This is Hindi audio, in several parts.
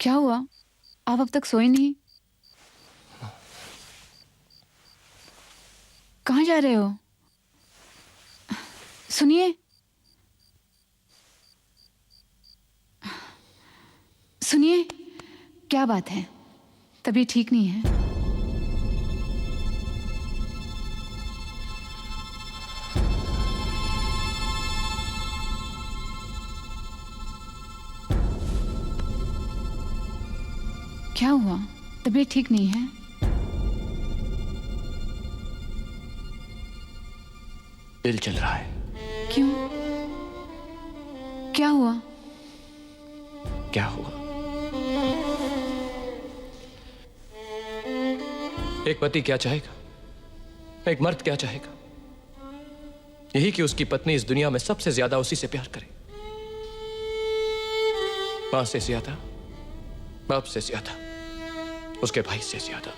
क्या हुआ? आप अब तक सोए नहीं? कहाँ जा रहे हो? सुनिए, सुनिए, क्या बात है? तबीयत ठीक नहीं है? क्या हुआ? तबीयत ठीक नहीं है? दिल चल रहा है। क्यों? क्या हुआ? क्या हुआ? एक पति क्या चाहेगा, एक मर्द क्या चाहेगा? यही कि उसकी पत्नी इस दुनिया में सबसे ज्यादा उसी से प्यार करे, मां से ज्यादा, बाप से ज्यादा, उसके भाई से ज्यादा,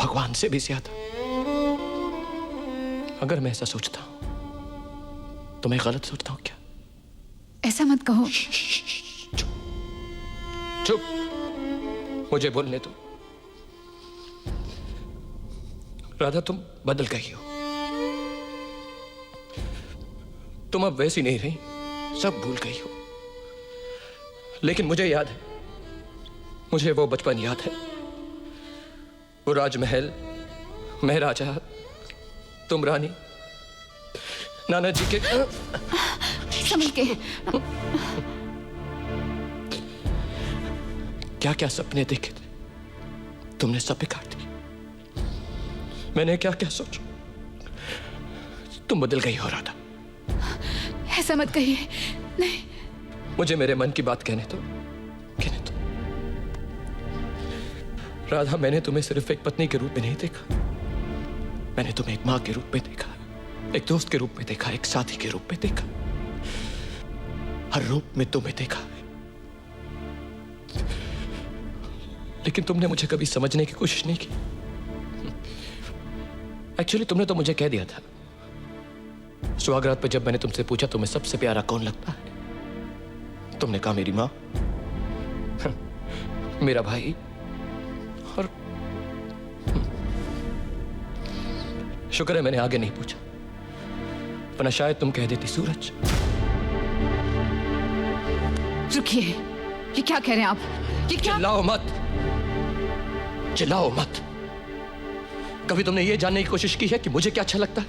भगवान से भी ज्यादा। अगर मैं ऐसा सोचता हूं तो मैं गलत सोचता हूं क्या? ऐसा मत कहो। चुप, मुझे बोलने दो। राधा, तुम बदल गई हो। तुम अब वैसी नहीं रही, सब भूल गई हो। लेकिन मुझे याद है, मुझे वो बचपन याद है, वो राजमहल, महाराजा, तुम रानी, नाना जी के संभल के। क्या क्या सपने देखे थे तुमने, सब बिगाड़ दिए। मैंने क्या क्या सोचा। तुम बदल गई हो राधा। ऐसा मत कहिए। नहीं, मुझे मेरे मन की बात कहने दो, कहने दो। राधा, मैंने तुम्हें सिर्फ एक पत्नी के रूप में नहीं देखा, मैंने तुम्हें एक मां के रूप में देखा, एक दोस्त के रूप में देखा, एक साथी के रूप में देखा। हर रूप में तुम्हें देखा है। लेकिन तुमने मुझे कभी समझने की कोशिश नहीं की। एक्चुअली तुमने तो मुझे कह दिया था सुहागरात पे, जब मैंने तुमसे पूछा तुम्हें सबसे प्यारा कौन लगता है, तुमने कहा मेरी मां, मेरा भाई, और शुक्र है मैंने आगे नहीं पूछा, वरना शायद तुम कह देती सूरज। रुकिए, ये क्या कह रहे हैं आप? ये क्या? चिल्लाओ मत, चिल्लाओ मत। कभी तुमने ये जानने की कोशिश की है कि मुझे क्या अच्छा लगता है?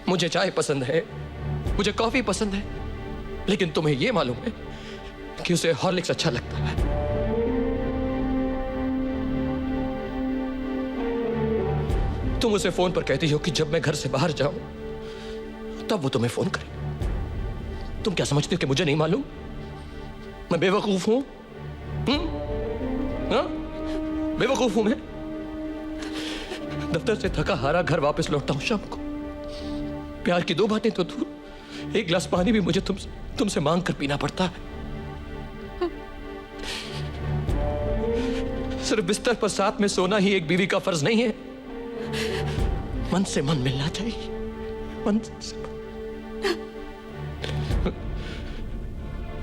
मुझे चाय पसंद है, मुझे कॉफी पसंद है, लेकिन तुम्हें यह मालूम है कि उसे हॉर्लिक्स अच्छा लगता है। तुम उसे फोन पर कहती हो कि जब मैं घर से बाहर जाऊं तब वो तुम्हें फोन करे। तुम क्या समझती हो कि मुझे नहीं मालूम? मैं बेवकूफ हूं? हाँ? बेवकूफ हूं मैं? दफ्तर से थका हारा घर वापस लौटता हूं शाम को। प्यार की दो बातें तो दूर, एक गिलास पानी भी मुझे तुमसे मांग कर पीना पड़ता है। सिर्फ बिस्तर पर साथ में सोना ही एक बीवी का फर्ज नहीं है। मन से मन मिलना चाहिए, मन से मन।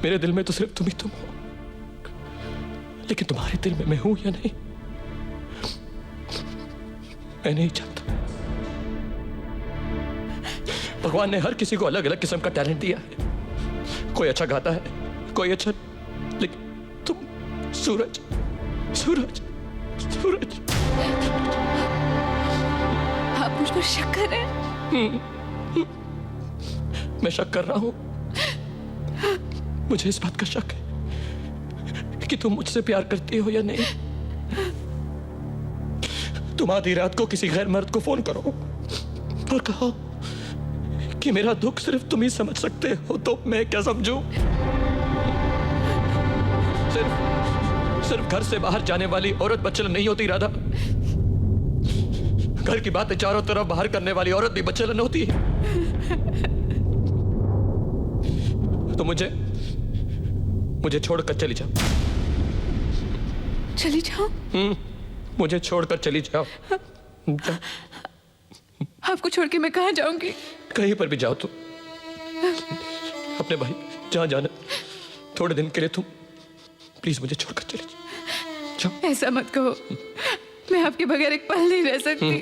मेरे दिल में तो सिर्फ तुम ही तुम हो, लेकिन तुम्हारे दिल में मैं हूं या नहीं, मैं नहीं जानता। भगवान ने हर किसी को अलग अलग किस्म का टैलेंट दिया है। कोई अच्छा गाता है, कोई अच्छा, लेकिन तुम सूरज, सूरज, सूरज। आप मुझ पर शक कर रहे हैं? मैं शक कर रहा हूं। मुझे इस बात का शक है कि तुम मुझसे प्यार करती हो या नहीं। तुम आधी रात को किसी गैर मर्द को फोन करो और कहो कि मेरा दुख सिर्फ तुम ही समझ सकते हो, तो मैं क्या समझूं? सिर्फ घर से बाहर जाने वाली औरत बच्चन नहीं होती राधा। घर की बातें चारों तरफ बाहर करने वाली औरत भी बच्चन होती है। तो मुझे छोड़कर चली जाओ। चली जाओ? मुझे छोड़कर चली जाओ। आपको छोड़ के मैं कहाँ जाऊंगी? कहीं पर भी जाओ तुम, अपने भाई जहां जाना, थोड़े दिन के लिए तुम प्लीज मुझे छोड़कर चले जाओ। ऐसा मत कहो, मैं आपके बगैर एक पल नहीं रह सकती।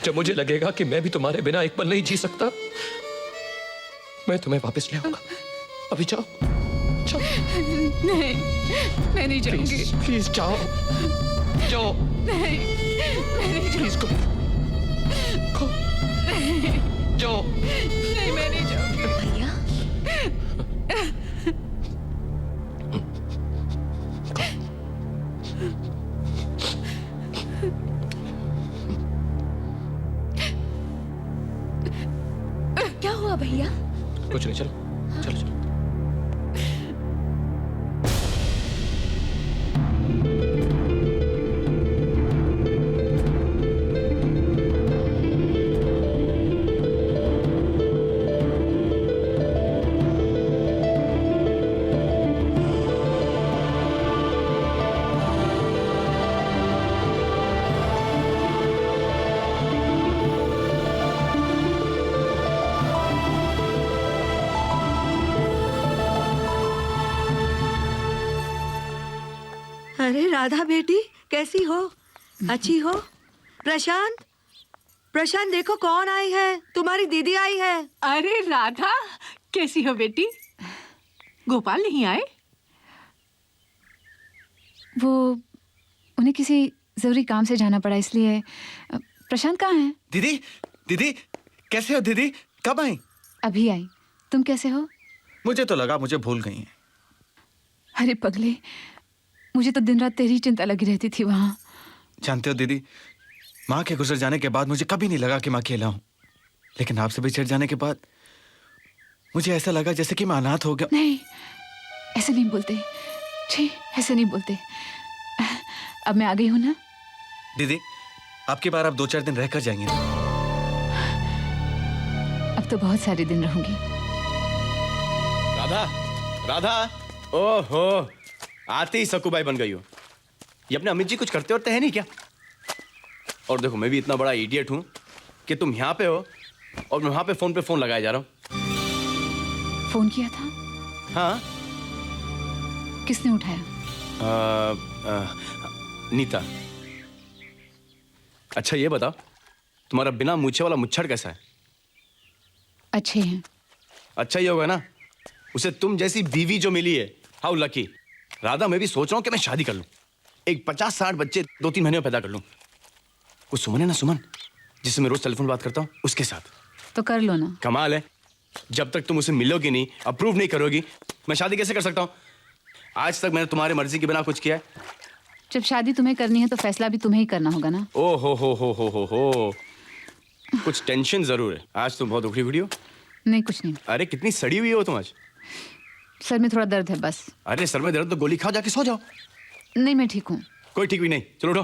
जब मुझे लगेगा कि मैं भी तुम्हारे बिना एक पल नहीं जी सकता, मैं तुम्हें वापस ले आऊंगा। अभी जाओ जाओ। नहीं, मैं नहीं जाऊंगी। प्लीज प्लीज जाओ जाओ। नहीं, मैं नहीं प्लीज गो जाओ। नहीं, मैं नहीं जाऊंगी। भैया क्या हुआ भैया? कुछ नहीं, चलो चलो चलो। अरे राधा बेटी, कैसी हो? अच्छी हो? प्रशांत, प्रशांत देखो कौन आई है, तुम्हारी दीदी आई है। अरे राधा, कैसी हो बेटी? गोपाल नहीं आए? वो उन्हें किसी जरूरी काम से जाना पड़ा, इसलिए। प्रशांत कहाँ है? दीदी, दीदी कैसे हो दीदी? कब आई? अभी आई। तुम कैसे हो? मुझे तो लगा मुझे भूल गई हैं। अरे पगले, मुझे तो दिन रात तेरी चिंता लगी रहती थी वहां। जानते हो दीदी, माँ के गुजर जाने के बाद मुझे कभी नहीं लगा कि मैं अकेला हूँ, लेकिन आपसे बिछड़ जाने के बाद मुझे ऐसा लगा जैसे कि मैं अनाथ हो गया। नहीं, ऐसे नहीं बोलते। छी, ऐसे नहीं बोलते। अब मैं आ गई हूं ना। दीदी, आपकी बार आप 2-4 दिन रहकर जाएंगे ना? अब तो बहुत सारे दिन रहूंगी। राधा, राधा, ओहो, आते ही सकुबाई बन गई हो। ये अपने अमित जी कुछ करते होते हैं नहीं क्या? और देखो, मैं भी इतना बड़ा इडियट हूं कि तुम यहाँ पे हो और मैं वहां पे फोन लगाया जा रहा हूँ। फोन किया था? हाँ। किसने उठाया? नीता। अच्छा ये बताओ, तुम्हारा बिना मूछे वाला मुच्छड़ कैसा है? अच्छे हैं। अच्छा ही होगा ना, उसे तुम जैसी बीवी जो मिली है। How lucky. राधा, मैं भी सोच रहा हूँ कि मैं शादी कर लूं, एक 50-60 बच्चे 2-3 महीने में पैदा कर लूं। वो सुमन है ना, सुमन जिससे मैं रोज टेलीफोन बात करता हूँ, उसके साथ। तो कर लो ना। कमाल है, जब तक तुम उसे मिलोगी नहीं, अप्रूव नहीं करोगी, मैं शादी कैसे कर सकता हूँ? आज तक मैंने तुम्हारी मर्जी के बिना कुछ किया है? जब शादी तुम्हें करनी है तो फैसला भी तुम्हें ही करना होगा ना। ओ हो। कुछ टेंशन जरूर है, आज तुम बहुत उखड़ी उखड़ी हो। नहीं, कुछ नहीं। अरे कितनी सड़ी हुई हो तुम आज। सर में थोड़ा दर्द है बस। अरे सर में दर्द तो गोली खाओ, जाके सो जाओ। नहीं, मैं ठीक हूँ। कोई ठीक भी नहीं, चलो उठो।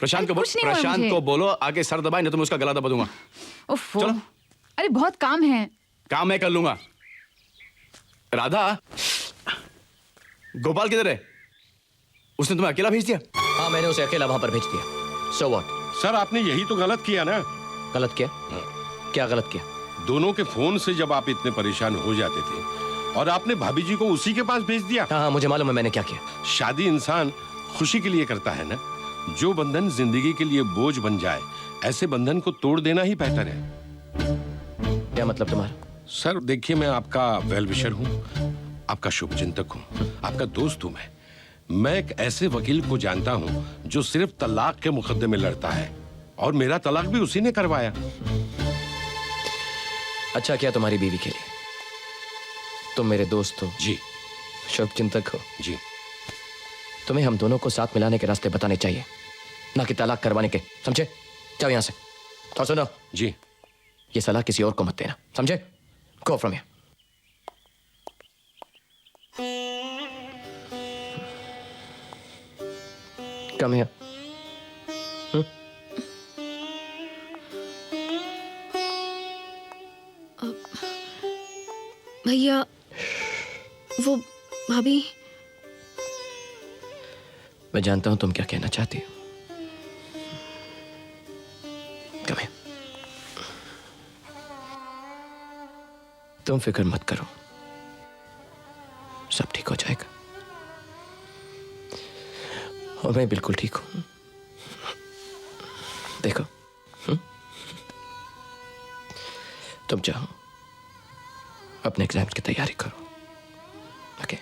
प्रशांत को कुछ नहीं हुआ प्रशांत मुझे। को बोलो आगे सर दबाए, नहीं तो मैं उसका गला दबा दूंगा। उफ़, चलो। अरे बहुत काम है। काम मैं कर लूंगा। राधा, गोपाल किधर है? उसने तुम्हें अकेला भेज दिया? हाँ, मैंने उसे अकेला वहां पर भेज दिया। So what? सर, आपने यही तो गलत किया ना। गलत किया? क्या गलत किया? दोनों के फोन से जब आप इतने परेशान हो जाते थे और आपने भाभी जी को उसी के पास भेज दिया। हाँ, मुझे मालूम है मैंने क्या किया। शादी इंसान खुशी के लिए करता है ना। जो बंधन जिंदगी के लिए बोझ बन जाए, ऐसे बंधन को तोड़ देना ही बेहतर है। क्या मतलब तुम्हारा? सर देखिए, मैं आपका वेल विशर हूँ, आपका शुभचिंतक हूँ, आपका दोस्त हूँ। मैं एक ऐसे वकील को जानता हूँ जो सिर्फ तलाक के मुकदमे में लड़ता है, और मेरा तलाक भी उसी ने करवाया। अच्छा किया तुम्हारी बीवी के लिए। तुम मेरे दोस्त हो जी, शुभचिंतक हो जी। तुम्हें हम दोनों को साथ मिलाने के रास्ते बताने चाहिए, ना कि तलाक करवाने के, समझे? जाओ यहां से। और सुनो जी, ये सलाह किसी और को मत देना, समझे? Go from here. Come here. भैया, वो भाभी। मैं जानता हूं तुम क्या कहना चाहती हो। Come here. तुम फिक्र मत करो, सब ठीक हो जाएगा। और मैं बिल्कुल ठीक हूं। देखो, तुम चाहो अपने एग्जाम्स की तैयारी करो। ओके?